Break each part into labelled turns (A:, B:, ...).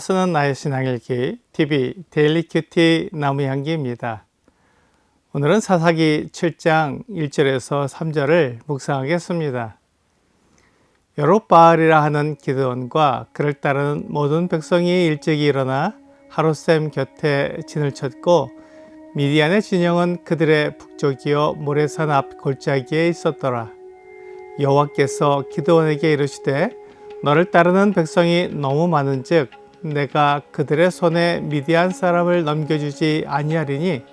A: 다스는 나의 신앙일기 TV 데일리 큐티 나무향기입니다. 오늘은 사사기 7장 1절에서 3절을 묵상하겠습니다. 여롯바알이라 하는 기드온과 그를 따르는 모든 백성이 일찍이 일어나 하룻샘 곁에 진을 쳤고 미디안의 진영은 그들의 북쪽이요 모레산 앞 골짜기에 있었더라. 여호와께서 기드온에게 이르시되 너를 따르는 백성이 너무 많은즉 내가 그들의 손에 미디안 사람을 넘겨주지 아니하리니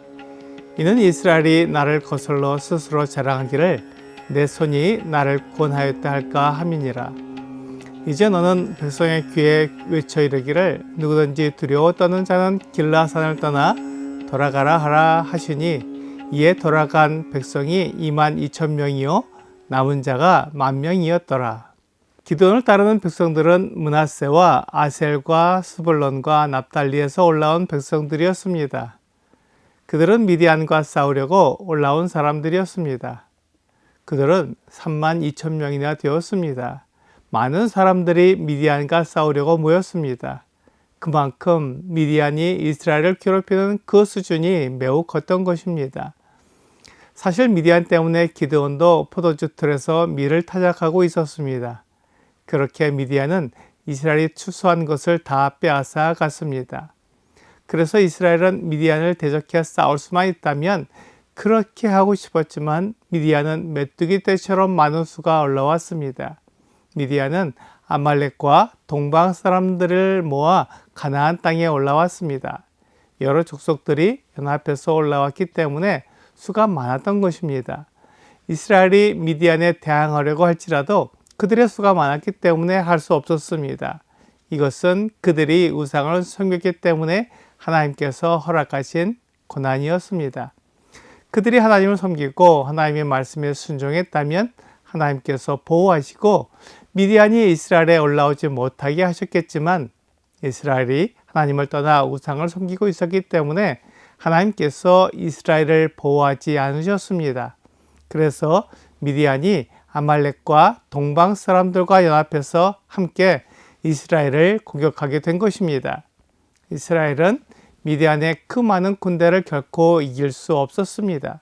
A: 이는 이스라엘이 나를 거슬러 스스로 자랑하기를 내 손이 나를 구원하였다 할까 함이니라. 이제 너는 백성의 귀에 외쳐 이르기를 누구든지 두려워 떠는 자는 길라산을 떠나 돌아가라 하라 하시니 이에 돌아간 백성이 22,000명이요 남은 자가 10,000명이었더라. 기드온을 따르는 백성들은 므낫세와 아셀과 스불론과 납달리에서 올라온 백성들이었습니다. 그들은 미디안과 싸우려고 올라온 사람들이었습니다. 그들은 32,000명이나 되었습니다. 많은 사람들이 미디안과 싸우려고 모였습니다. 그만큼 미디안이 이스라엘을 괴롭히는 그 수준이 매우 컸던 것입니다. 사실 미디안 때문에 기드온도 포도주 틀에서 밀을 타작하고 있었습니다. 그렇게 미디안은 이스라엘이 추수한 것을 다 빼앗아 갔습니다. 그래서 이스라엘은 미디안을 대적해 싸울 수만 있다면 그렇게 하고 싶었지만 미디안은 메뚜기 떼처럼 많은 수가 올라왔습니다. 미디안은 아말렉과 동방 사람들을 모아 가나안 땅에 올라왔습니다. 여러 족속들이 연합해서 올라왔기 때문에 수가 많았던 것입니다. 이스라엘이 미디안에 대항하려고 할지라도 그들의 수가 많았기 때문에 할 수 없었습니다. 이것은 그들이 우상을 섬겼기 때문에 하나님께서 허락하신 고난이었습니다. 그들이 하나님을 섬기고 하나님의 말씀에 순종했다면 하나님께서 보호하시고 미디안이 이스라엘에 올라오지 못하게 하셨겠지만 이스라엘이 하나님을 떠나 우상을 섬기고 있었기 때문에 하나님께서 이스라엘을 보호하지 않으셨습니다. 그래서 미디안이 아말렉과 동방 사람들과 연합해서 함께 이스라엘을 공격하게 된 것입니다. 이스라엘은 미디안의 그 많은 군대를 결코 이길 수 없었습니다.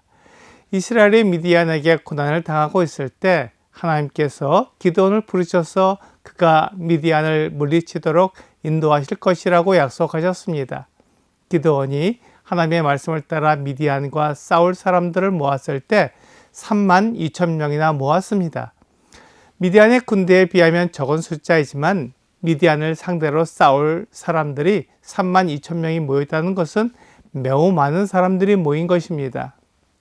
A: 이스라엘이 미디안에게 고난을 당하고 있을 때 하나님께서 기드온을 부르셔서 그가 미디안을 물리치도록 인도하실 것이라고 약속하셨습니다. 기드온이 하나님의 말씀을 따라 미디안과 싸울 사람들을 모았을 때 32,000명이나 모았습니다. 미디안의 군대에 비하면 적은 숫자이지만 미디안을 상대로 싸울 사람들이 32,000명이 모였다는 것은 매우 많은 사람들이 모인 것입니다.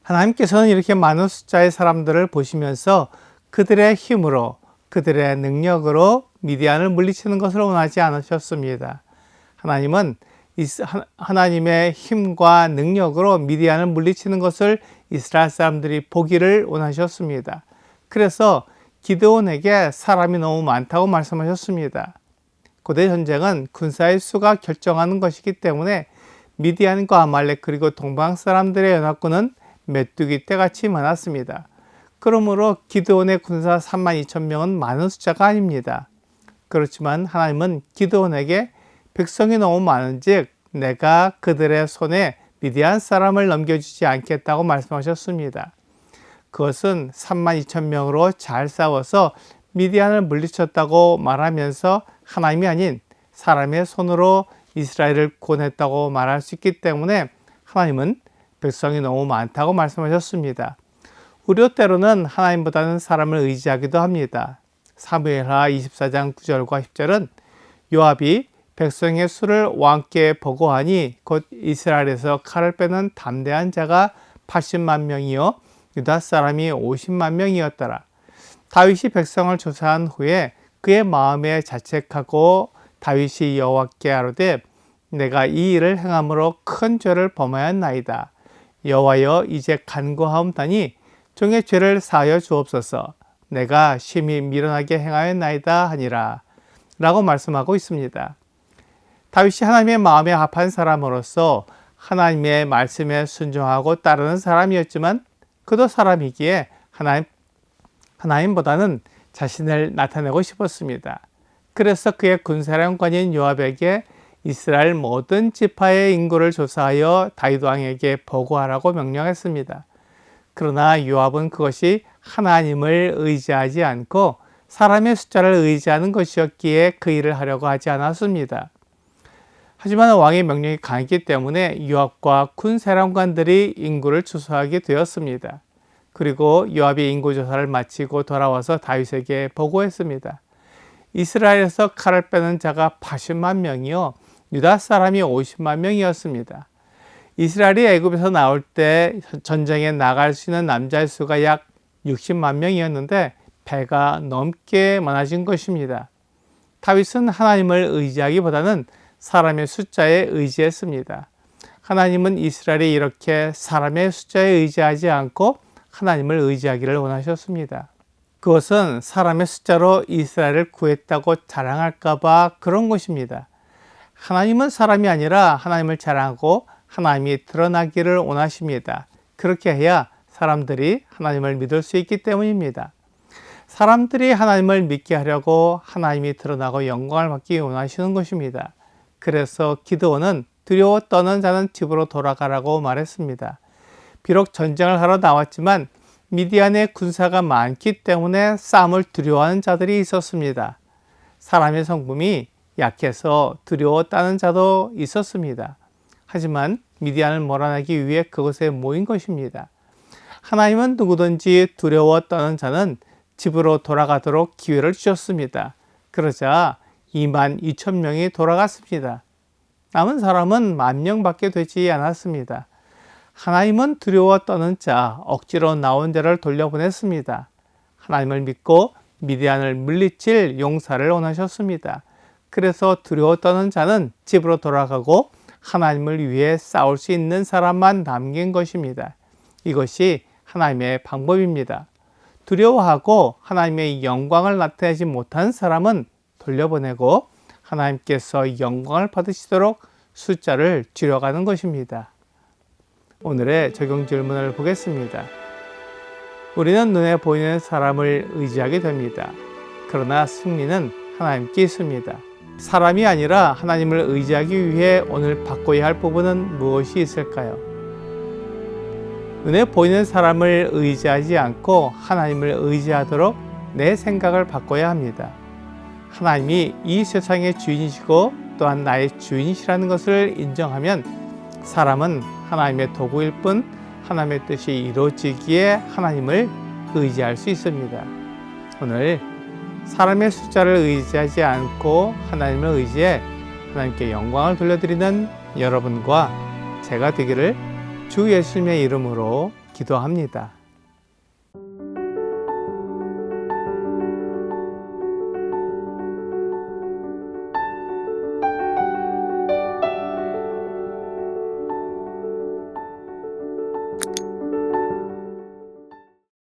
A: 하나님께서는 이렇게 많은 숫자의 사람들을 보시면서 그들의 힘으로 그들의 능력으로 미디안을 물리치는 것을 원하지 않으셨습니다. 하나님은 하나님의 힘과 능력으로 미디안을 물리치는 것을 이스라엘 사람들이 보기를 원하셨습니다. 그래서 기드온에게 사람이 너무 많다고 말씀하셨습니다. 고대 전쟁은 군사의 수가 결정하는 것이기 때문에 미디안과 아말렉 그리고 동방 사람들의 연합군은 메뚜기 떼같이 많았습니다. 그러므로 기드온의 군사 32,000명은 많은 숫자가 아닙니다. 그렇지만 하나님은 기드온에게 백성이 너무 많은즉 내가 그들의 손에 미디안 사람을 넘겨주지 않겠다고 말씀하셨습니다. 그것은 32,000명으로 잘 싸워서 미디안을 물리쳤다고 말하면서 하나님이 아닌 사람의 손으로 이스라엘을 구원했다고 말할 수 있기 때문에 하나님은 백성이 너무 많다고 말씀하셨습니다. 우리도 때로는 하나님보다는 사람을 의지하기도 합니다. 사무엘하 24장 9절과 10절은 요압이 백성의 수를 왕께 보고하니 곧 이스라엘에서 칼을 빼는 담대한 자가 80만 명이요 유다 사람이 50만 명이었더라. 다윗이 백성을 조사한 후에 그의 마음에 자책하고 다윗이 여호와께 아뢰되 내가 이 일을 행함으로 큰 죄를 범하였나이다. 여호와여 이제 간구하옵나니 종의 죄를 사하여 주옵소서. 내가 심히 미련하게 행하였나이다 하니라 라고 말씀하고 있습니다. 다윗이 하나님의 마음에 합한 사람으로서 하나님의 말씀에 순종하고 따르는 사람이었지만 그도 사람이기에 하나님보다는 자신을 나타내고 싶었습니다. 그래서 그의 군사령관인 요압에게 이스라엘 모든 지파의 인구를 조사하여 다윗 왕에게 보고하라고 명령했습니다. 그러나 요압은 그것이 하나님을 의지하지 않고 사람의 숫자를 의지하는 것이었기에 그 일을 하려고 하지 않았습니다. 하지만 왕의 명령이 강했기 때문에 요압과 군 사령관들이 인구를 추수하게 되었습니다. 그리고 요압이 인구조사를 마치고 돌아와서 다윗에게 보고했습니다. 이스라엘에서 칼을 빼는 자가 80만 명이요 유다 사람이 50만 명이었습니다. 이스라엘이 애굽에서 나올 때 전쟁에 나갈 수 있는 남자의 수가 약 60만 명이었는데 배가 넘게 많아진 것입니다. 다윗은 하나님을 의지하기보다는 사람의 숫자에 의지했습니다. 하나님은 이스라엘이 이렇게 사람의 숫자에 의지하지 않고 하나님을 의지하기를 원하셨습니다. 그것은 사람의 숫자로 이스라엘을 구했다고 자랑할까 봐 그런 것입니다. 하나님은 사람이 아니라 하나님을 자랑하고 하나님이 드러나기를 원하십니다. 그렇게 해야 사람들이 하나님을 믿을 수 있기 때문입니다. 사람들이 하나님을 믿게 하려고 하나님이 드러나고 영광을 받기 원하시는 것입니다. 그래서 기드온은 두려워 떠는 자는 집으로 돌아가라고 말했습니다. 비록 전쟁을 하러 나왔지만 미디안의 군사가 많기 때문에 싸움을 두려워하는 자들이 있었습니다. 사람의 성품이 약해서 두려워 떠는 자도 있었습니다. 하지만 미디안을 몰아내기 위해 그곳에 모인 것입니다. 하나님은 누구든지 두려워 떠는 자는 집으로 돌아가도록 기회를 주셨습니다. 그러자 2만 2천 명이 돌아갔습니다. 남은 사람은 10,000명밖에 되지 않았습니다. 하나님은 두려워 떠는 자, 억지로 나온 자를 돌려보냈습니다. 하나님을 믿고 미디안을 물리칠 용사를 원하셨습니다. 그래서 두려워 떠는 자는 집으로 돌아가고 하나님을 위해 싸울 수 있는 사람만 남긴 것입니다. 이것이 하나님의 방법입니다. 두려워하고 하나님의 영광을 나타내지 못한 사람은 돌려보내고 하나님께서 영광을 받으시도록 숫자를 줄여가는 것입니다. 오늘의 적용 질문을 보겠습니다. 우리는 눈에 보이는 사람을 의지하게 됩니다. 그러나 승리는 하나님께 있습니다. 사람이 아니라 하나님을 의지하기 위해 오늘 바꿔야 할 부분은 무엇이 있을까요? 눈에 보이는 사람을 의지하지 않고 하나님을 의지하도록 내 생각을 바꿔야 합니다. 하나님이 이 세상의 주인이시고 또한 나의 주인이시라는 것을 인정하면 사람은 하나님의 도구일 뿐 하나님의 뜻이 이루어지기에 하나님을 의지할 수 있습니다. 오늘 사람의 숫자를 의지하지 않고 하나님을 의지해 하나님께 영광을 돌려드리는 여러분과 제가 되기를 주 예수님의 이름으로 기도합니다.